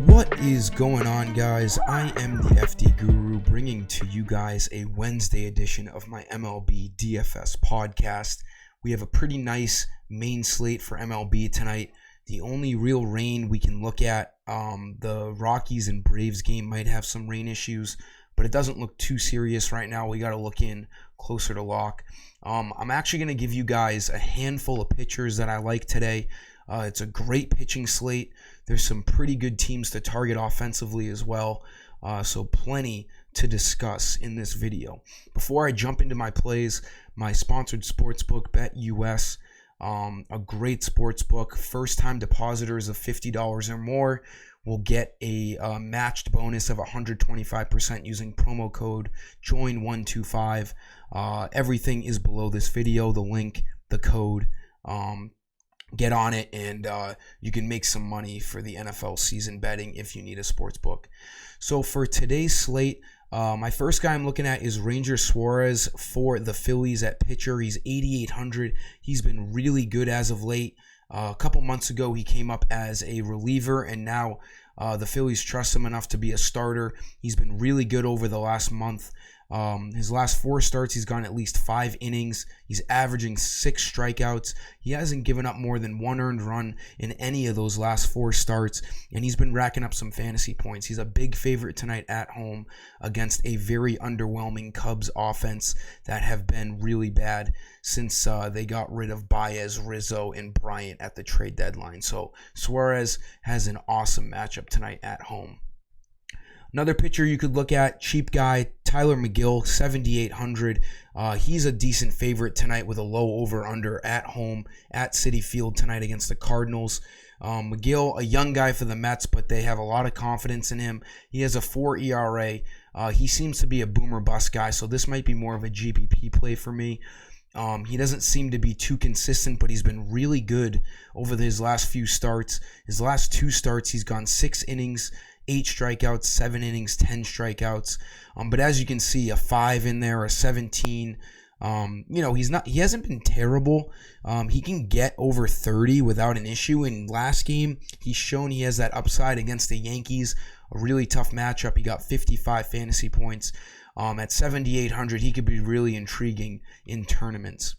What is going on, guys? I am the FD Guru, bringing to you guys a Wednesday edition of my MLB DFS podcast. We have a pretty nice main slate for MLB tonight. The only real rain we can look at, the Rockies and Braves game might have some rain issues, but it doesn't look too serious right now. We got to look in closer to lock. I'm actually going to give you guys a handful of pitchers that I like today. It's a great pitching slate. There's some pretty good teams to target offensively as well. So plenty to discuss in this video. Before I jump into my plays, my sponsored sportsbook, BetUS, a great sportsbook. First-time depositors of $50 or more will get a matched bonus of 125% using promo code JOIN125. Everything is below this video, the link, the code. Get on it, and you can make some money for the NFL season betting if you need a sports book. So for today's slate, my first guy I'm looking at is Ranger Suarez for the Phillies at pitcher. He's 8,800. He's been really good as of late. A couple months ago, he came up as a reliever, and now the Phillies trust him enough to be a starter. He's been really good over the last month. His last 4 starts, he's gone at least 5 innings. He's averaging 6 strikeouts. He hasn't given up more than 1 earned run in any of those last 4 starts, and he's been racking up some fantasy points. He's a big favorite tonight at home against a very underwhelming Cubs offense that have been really bad since they got rid of Baez, Rizzo, and Bryant at the trade deadline. So Suarez has an awesome matchup tonight at home. Another pitcher you could look at, cheap guy, Tyler McGill, 7,800. He's a decent favorite tonight with a low over-under at home at Citi Field tonight against the Cardinals. McGill, a young guy for the Mets, but they have a lot of confidence in him. He has a 4 ERA. He seems to be a boomer bust guy, so this might be more of a GPP play for me. He doesn't seem to be too consistent, but he's been really good over his last few starts. His last 2 starts, he's gone 6 innings, 8 strikeouts, 7 innings, 10 strikeouts. But as you can see, a 5 in there, a 17. He hasn't been terrible. He can get over 30 without an issue. In last game, he's shown he has that upside against the Yankees. A really tough matchup. He got 55 fantasy points. At 7,800, he could be really intriguing in tournaments.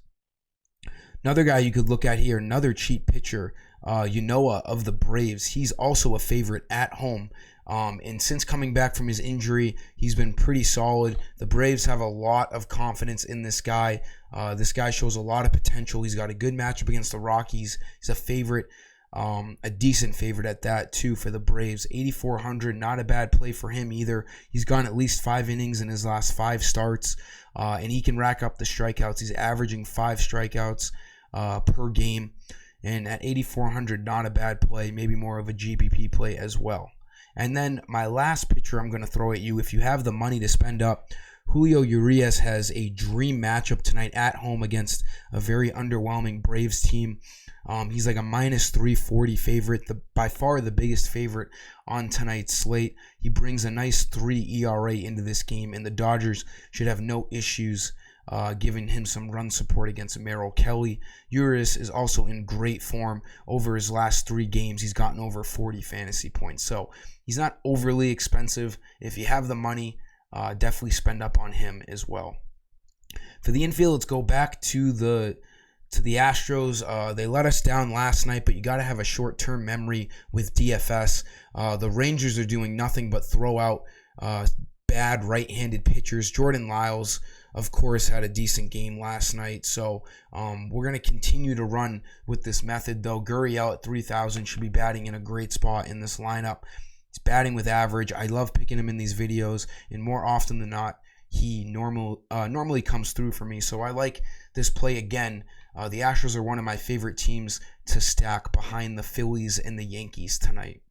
Another guy you could look at here, another cheap pitcher, Ynoa of the Braves. He's also a favorite at home. And since coming back from his injury, he's been pretty solid. The Braves have a lot of confidence in this guy. This guy shows a lot of potential. He's got a good matchup against the Rockies. He's a favorite, a decent favorite at that too for the Braves. 8,400, not a bad play for him either. He's gone at least 5 innings in his last 5 starts, and he can rack up the strikeouts. He's averaging 5 strikeouts per game. And at 8,400, not a bad play, maybe more of a GPP play as well. And then my last pitcher I'm going to throw at you, if you have the money to spend up, Julio Urias has a dream matchup tonight at home against a very underwhelming Braves team. He's like a minus 340 favorite, by far the biggest favorite on tonight's slate. He brings a nice 3 ERA into this game, and the Dodgers should have no issues giving him some run support against Merrill Kelly. Urias is also in great form. Over his last 3 games, he's gotten over 40 fantasy points. So he's not overly expensive. If you have the money, definitely spend up on him as well. For the infield, let's go back to the Astros. They let us down last night, but you got to have a short-term memory with DFS. The Rangers are doing nothing but throw out bad right-handed pitchers. Jordan Lyles, of course, had a decent game last night, so we're going to continue to run with this method, though. Gurriel at 3,000 should be batting in a great spot in this lineup. He's batting with average. I love picking him in these videos, and more often than not, he normally comes through for me, so I like this play again. The Astros are one of my favorite teams to stack behind the Phillies and the Yankees tonight.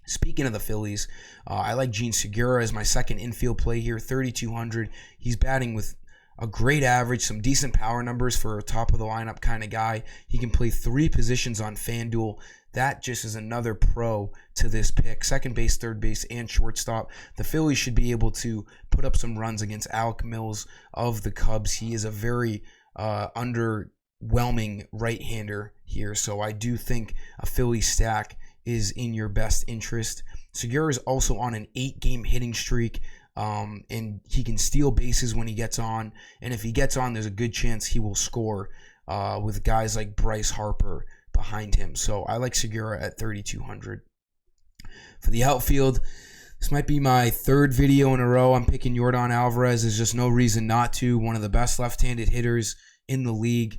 Speaking of the Phillies, I like Gene Segura as my second infield play here, 3,200. He's batting with a great average, some decent power numbers for a top-of-the-lineup kind of guy. He can play 3 positions on FanDuel. That just is another pro to this pick. Second base, third base, and shortstop. The Phillies should be able to put up some runs against Alec Mills of the Cubs. He is a very underwhelming right-hander here. So I do think a Philly stack is in your best interest. Segura is also on an 8-game hitting streak, and he can steal bases when he gets on. And if he gets on, there's a good chance he will score with guys like Bryce Harper behind him. So I like Segura at 3,200. For the outfield, this might be my third video in a row I'm picking Yordan Alvarez. There's just no reason not to. One of the best left-handed hitters in the league.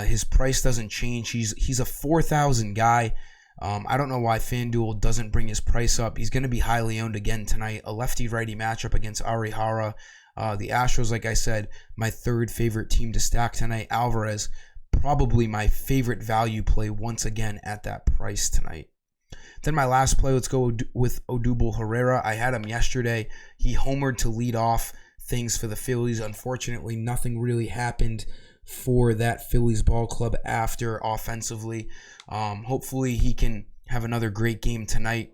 His price doesn't change. He's a 4,000 guy. I don't know why FanDuel doesn't bring his price up. He's going to be highly owned again tonight. A lefty-righty matchup against Arihara. The Astros, like I said, my third favorite team to stack tonight. Alvarez, probably my favorite value play once again at that price tonight. Then my last play, let's go with Odubel Herrera. I had him yesterday. He homered to lead off things for the Phillies. Unfortunately, nothing really happened for that Phillies ball club after offensively. Hopefully he can have another great game tonight.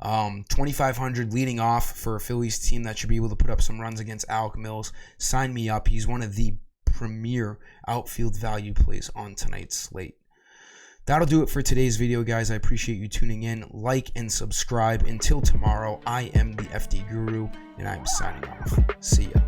2,500 leading off for a Phillies team that should be able to put up some runs against Alec Mills. Sign me up. He's one of the premier outfield value plays on tonight's slate. That'll do it for today's video, guys. I appreciate you tuning in. Like and subscribe. Until tomorrow, I am the FD Guru, and I'm signing off. See ya.